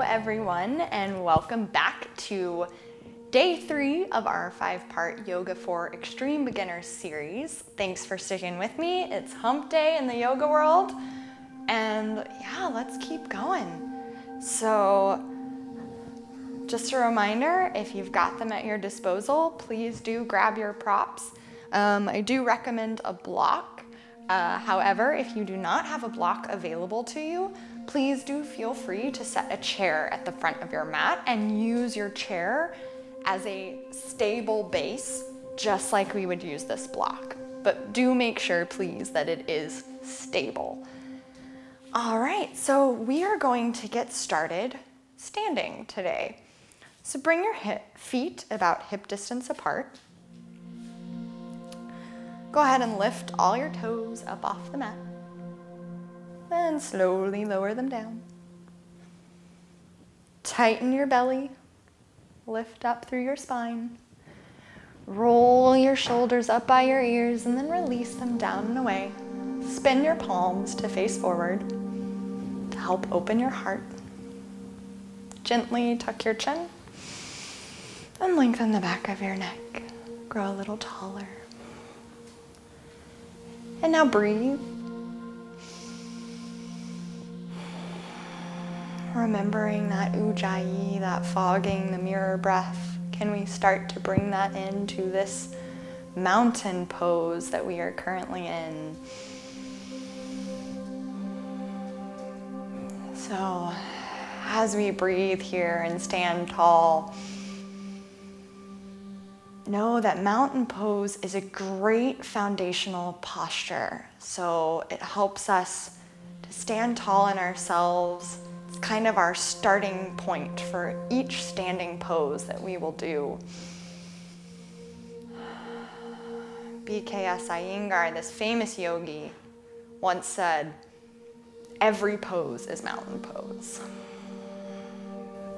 everyone, and welcome back to day 3 of our 5-part Yoga for Extreme Beginners series. Thanks for sticking with me. It's hump day in the yoga world, and yeah, let's keep going. So just a reminder, if you've got them at your disposal, please do grab your props. I do recommend a block. However, if you do not have a block available to you, please do feel free to set a chair at the front of your mat and use your chair as a stable base, just like we would use this block. But do make sure, please, that it is stable. All right, so we are going to get started standing today. So bring your feet about hip distance apart. Go ahead and lift all your toes up off the mat. And slowly lower them down. Tighten your belly. Lift up through your spine. Roll your shoulders up by your ears and then release them down and away. Spin your palms to face forward to help open your heart. Gently tuck your chin and lengthen the back of your neck. Grow a little taller. And now breathe. Remembering that ujjayi, that fogging, the mirror breath, can we start to bring that into this mountain pose that we are currently in? So as we breathe here and stand tall, know that mountain pose is a great foundational posture. So it helps us to stand tall in ourselves. It's kind of our starting point for each standing pose that we will do. BKS Iyengar, this famous yogi, once said, "Every pose is mountain pose."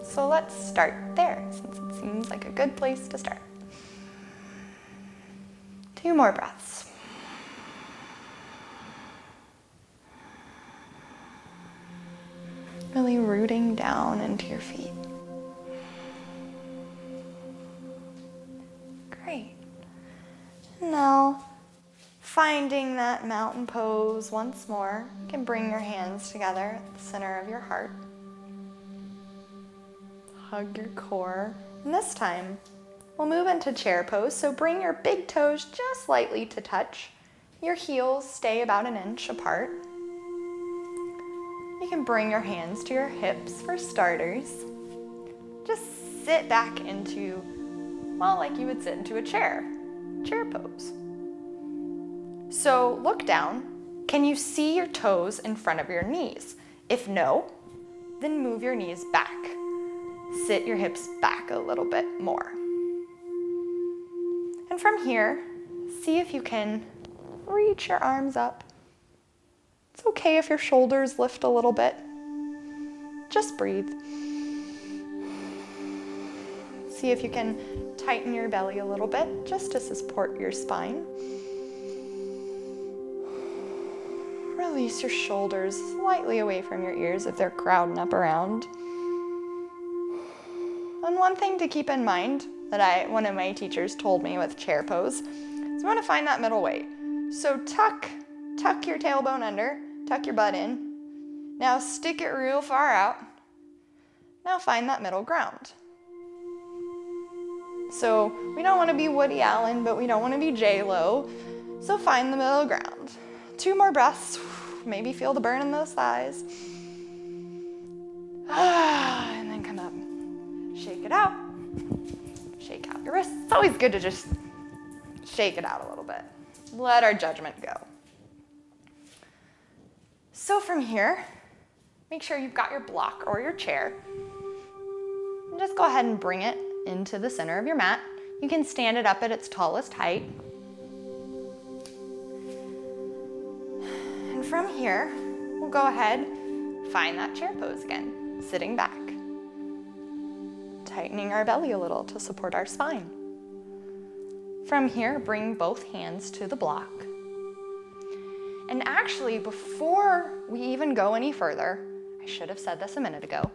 So let's start there, since it seems like a good place to start. 2 more breaths. Really rooting down into your feet. Great. Now, finding that mountain pose once more, you can bring your hands together at the center of your heart. Hug your core. And this time, we'll move into chair pose, so bring your big toes just slightly to touch. Your heels stay about 1 inch apart. You can bring your hands to your hips for starters. Just sit back into, well, like you would sit into a chair pose. So look down. Can you see your toes in front of your knees? If no, then move your knees back. Sit your hips back a little bit more. And from here, see if you can reach your arms up. It's okay if your shoulders lift a little bit. Just breathe. See if you can tighten your belly a little bit, just to support your spine. Release your shoulders slightly away from your ears if they're crowding up around. And one thing to keep in mind that one of my teachers told me with chair pose is you want to find that middle weight. So tuck your tailbone under, tuck your butt in. Now stick it real far out. Now find that middle ground. So we don't want to be Woody Allen, but we don't want to be J-Lo. So find the middle ground. 2 more breaths. Maybe feel the burn in those thighs. And then come up. Shake it out. Shake out your wrists. It's always good to just shake it out a little bit. Let our judgment go. So from here, make sure you've got your block or your chair. And just go ahead and bring it into the center of your mat. You can stand it up at its tallest height. And from here, we'll go ahead, find that chair pose again, sitting back. Tightening our belly a little to support our spine. From here, bring both hands to the block. And actually, before we even go any further, I should have said this a minute ago,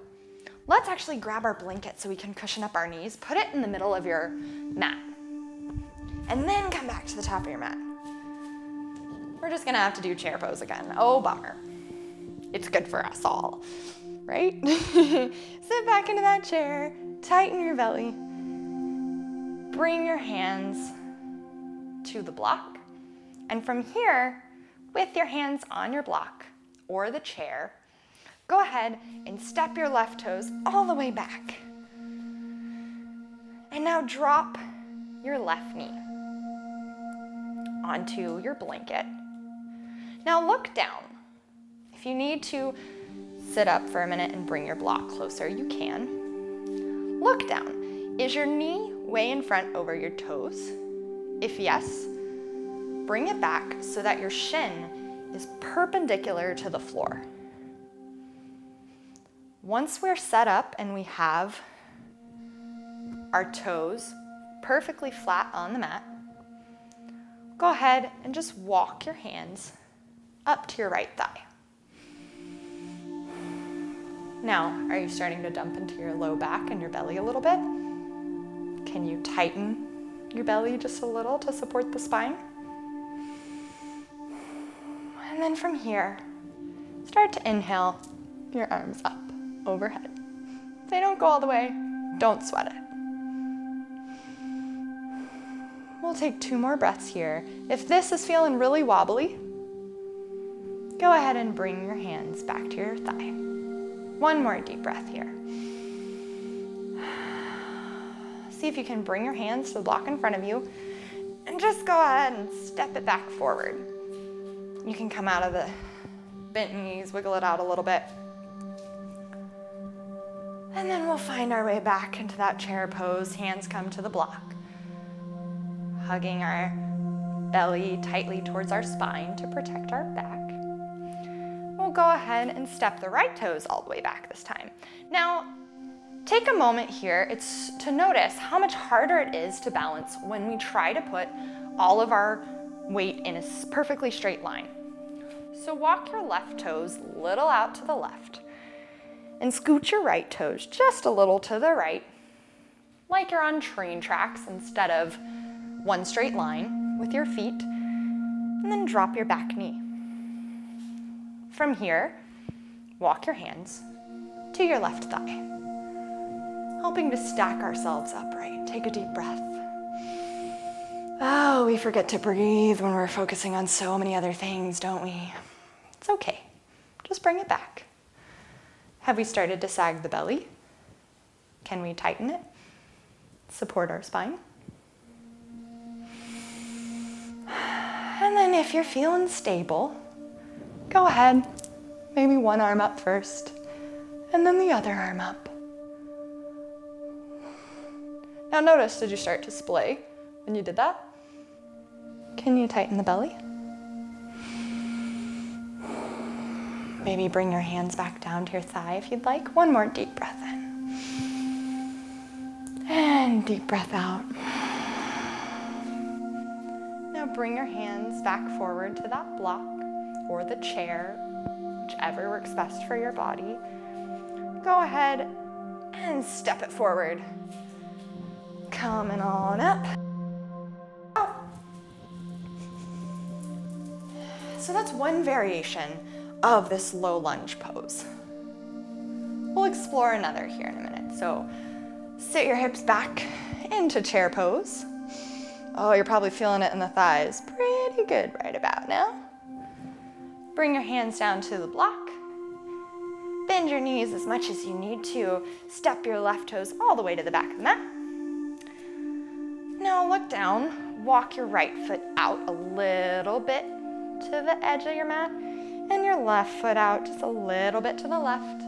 Let's actually grab our blanket so we can cushion up our knees. Put it in the middle of your mat. And then come back to the top of your mat. We're just gonna have to do chair pose again. Oh, bummer. It's good for us all, right? Sit back into that chair, tighten your belly. Bring your hands to the block. And from here, with your hands on your block or the chair, go ahead and step your left toes all the way back. And now drop your left knee onto your blanket. Now look down. If you need to sit up for a minute and bring your block closer, you can. Look down. Is your knee way in front over your toes? If yes, bring it back so that your shin is perpendicular to the floor. Once we're set up and we have our toes perfectly flat on the mat, go ahead and just walk your hands up to your right thigh. Now, are you starting to dump into your low back and your belly a little bit? Can you tighten your belly just a little to support the spine? And then from here, start to inhale your arms up overhead. If they don't go all the way, don't sweat it. We'll take 2 more breaths here. If this is feeling really wobbly, go ahead and bring your hands back to your thigh. 1 more deep breath here. See if you can bring your hands to the block in front of you and just go ahead and step it back forward. You can come out of the bent knees, wiggle it out a little bit. And then we'll find our way back into that chair pose. Hands come to the block. Hugging our belly tightly towards our spine to protect our back. We'll go ahead and step the right toes all the way back this time. Now, take a moment here. It's to notice how much harder it is to balance when we try to put all of our weight in a perfectly straight line. So walk your left toes a little out to the left and scoot your right toes just a little to the right, like you're on train tracks instead of one straight line with your feet, and then drop your back knee. From here, walk your hands to your left thigh, helping to stack ourselves upright. Take a deep breath. Oh, we forget to breathe when we're focusing on so many other things, don't we? It's okay. Just bring it back. Have we started to sag the belly? Can we tighten it? Support our spine? And then if you're feeling stable, go ahead. Maybe one arm up first, and then the other arm up. Now notice, did you start to splay when you did that? Can you tighten the belly? Maybe bring your hands back down to your thigh if you'd like. 1 more deep breath in. And deep breath out. Now bring your hands back forward to that block or the chair, whichever works best for your body. Go ahead and step it forward. Coming on up. So that's one variation of this low lunge pose. We'll explore another here in a minute. So sit your hips back into chair pose. Oh, you're probably feeling it in the thighs. Pretty good right about now. Bring your hands down to the block. Bend your knees as much as you need to. Step your left toes all the way to the back of the mat. Now look down. Walk your right foot out a little bit to the edge of your mat, and your left foot out just a little bit to the left.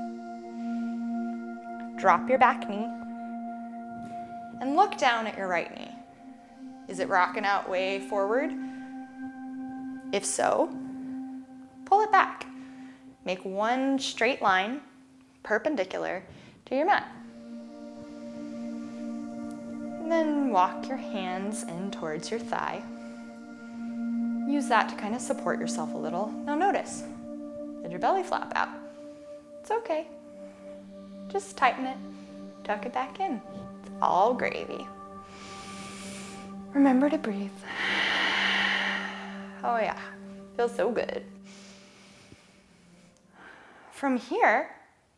Drop your back knee and look down at your right knee. Is it rocking out way forward? If so, pull it back. Make one straight line perpendicular to your mat. And then walk your hands in towards your thigh. Use that to kind of support yourself a little. Now notice, did your belly flap out? It's okay. Just tighten it, tuck it back in. It's all gravy. Remember to breathe. Oh yeah, feels so good. From here,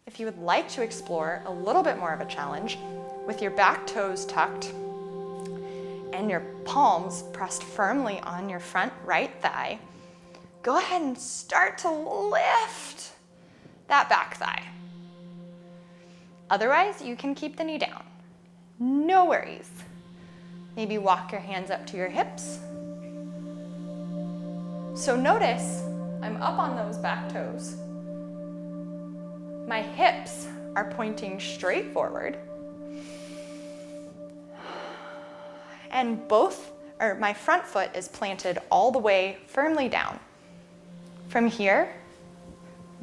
if you would like to explore a little bit more of a challenge, with your back toes tucked and your palms pressed firmly on your front right thigh, go ahead and start to lift that back thigh. Otherwise, you can keep the knee down. No worries. Maybe walk your hands up to your hips. So notice I'm up on those back toes. My hips are pointing straight forward. And my front foot is planted all the way firmly down. From here,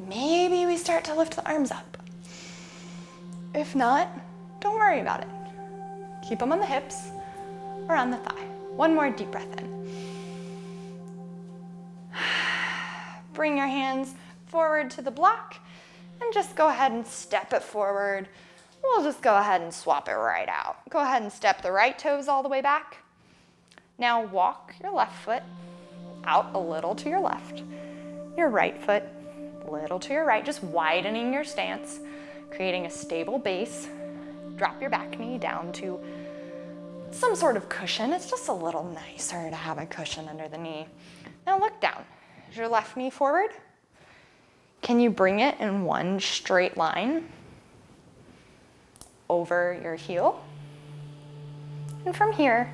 maybe we start to lift the arms up. If not, don't worry about it. Keep them on the hips or on the thigh. One more deep breath in. Bring your hands forward to the block and just go ahead and step it forward. We'll just go ahead and swap it right out. Go ahead and step the right toes all the way back. Now walk your left foot out a little to your left. Your right foot a little to your right, just widening your stance, creating a stable base. Drop your back knee down to some sort of cushion. It's just a little nicer to have a cushion under the knee. Now look down. Is your left knee forward? Can you bring it in one straight line over your heel? And from here,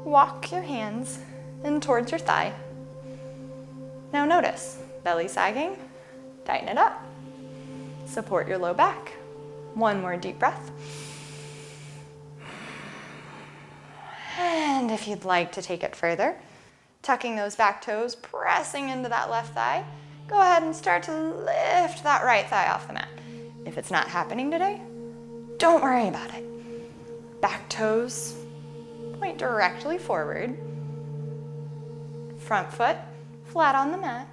walk your hands in towards your thigh. Now notice, belly sagging, tighten it up. Support your low back. One more deep breath. And if you'd like to take it further, tucking those back toes, pressing into that left thigh, go ahead and start to lift that right thigh off the mat. If it's not happening today, don't worry about it. Back toes point directly forward. Front foot flat on the mat.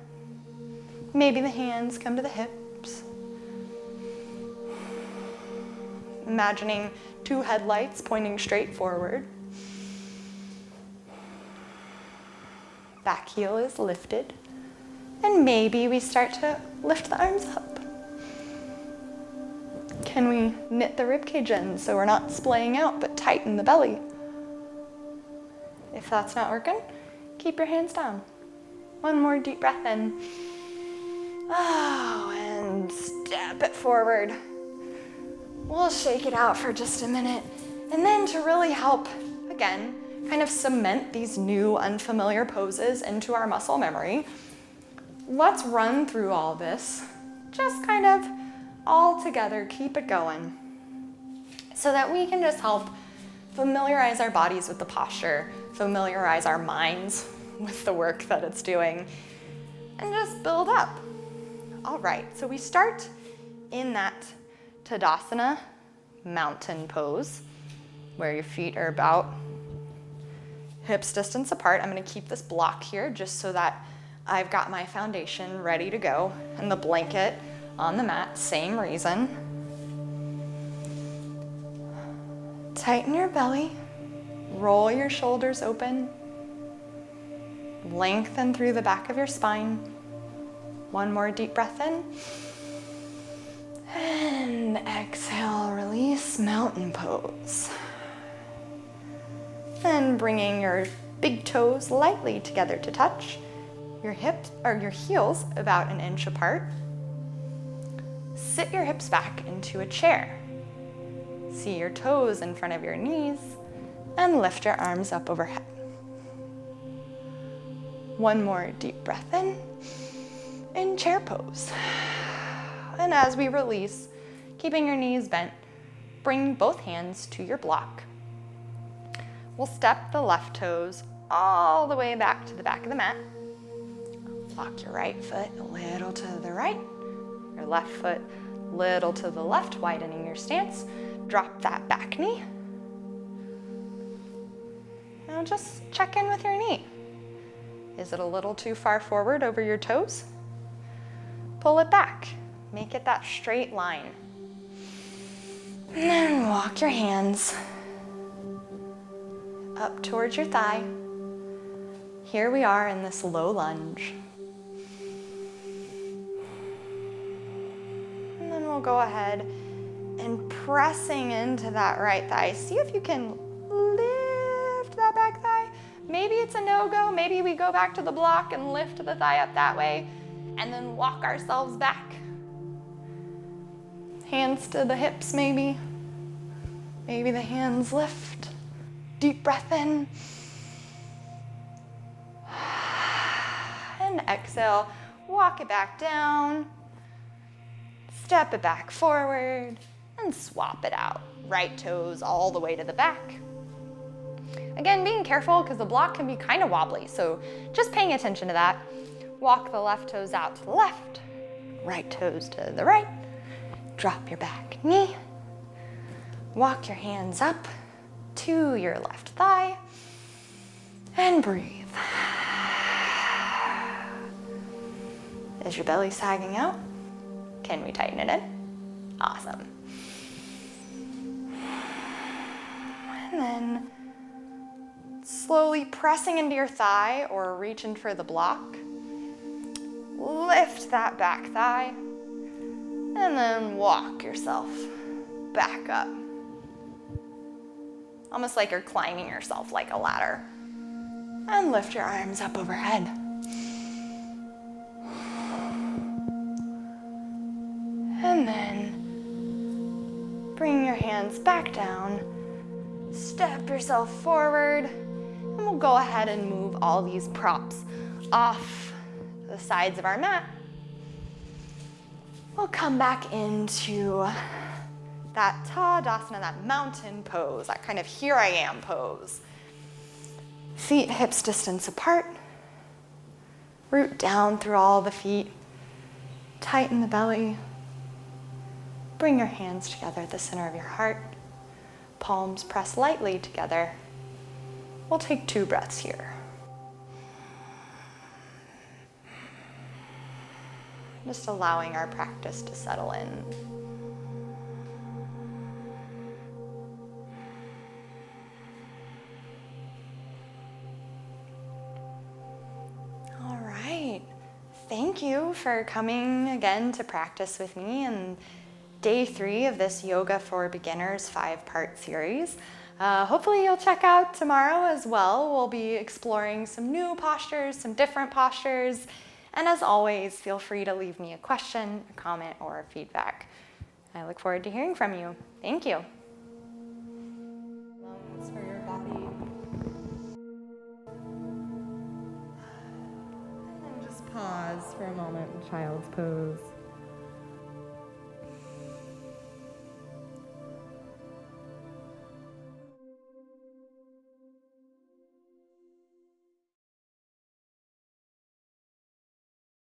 Maybe the hands come to the hips. Imagining two headlights pointing straight forward. Back heel is lifted. And maybe we start to lift the arms up. Can we knit the ribcage in so we're not splaying out but tighten the belly? If that's not working, keep your hands down. One more deep breath in. Oh, and step it forward. We'll shake it out for just a minute. And then to really help, again, kind of cement these new unfamiliar poses into our muscle memory, let's run through all this, just kind of all together, keep it going, so that we can just help familiarize our bodies with the posture, familiarize our minds with the work that it's doing, and just build up. All right, so we start in that Tadasana mountain pose, where your feet are about hips distance apart. I'm gonna keep this block here just so that I've got my foundation ready to go, and the blanket on the mat, same reason. Tighten your belly, roll your shoulders open, lengthen through the back of your spine. One more deep breath in. And exhale, release, mountain pose. And bringing your big toes lightly together to touch. Your hips or your heels about an inch apart. Sit your hips back into a chair. See your toes in front of your knees and lift your arms up overhead. One more deep breath in chair pose. And as we release, keeping your knees bent, bring both hands to your block. We'll step the left toes all the way back to the back of the mat. Walk your right foot a little to the right, your left foot little to the left, widening your stance. Drop that back knee. Now just check in with your knee. Is it a little too far forward over your toes? Pull it back. Make it that straight line. And then walk your hands up towards your thigh. Here we are in this low lunge. And then we'll go ahead and pressing into that right thigh. See if you can lift that back thigh. Maybe it's a no-go. Maybe we go back to the block and lift the thigh up that way and then walk ourselves back. Hands to the hips maybe. Maybe the hands lift. Deep breath in. And exhale, walk it back down. Step it back forward and swap it out. Right toes all the way to the back. Again, being careful because the block can be kind of wobbly, so just paying attention to that. Walk the left toes out to the left, right toes to the right. Drop your back knee. Walk your hands up to your left thigh and breathe. Is your belly sagging out? Can we tighten it in? Awesome. And then slowly pressing into your thigh or reaching for the block. Lift that back thigh and then walk yourself back up. Almost like you're climbing yourself like a ladder. And lift your arms up overhead. And then bring your hands back down. Step yourself forward. And we'll go ahead and move all these props off the sides of our mat. We'll come back into that Tadasana, that mountain pose, that kind of here I am pose. Feet hips distance apart. Root down through all the feet. Tighten the belly. Bring your hands together at the center of your heart. Palms press lightly together. We'll take 2 breaths here. Just allowing our practice to settle in. All right. Thank you for coming again to practice with me in day 3 of this Yoga for Beginners 5-part series. Hopefully you'll check out tomorrow as well. We'll be exploring some new postures, some different postures. And as always, feel free to leave me a question, a comment, or feedback. I look forward to hearing from you. Thank you. Lungs for your body. And then just pause for a moment in child's pose.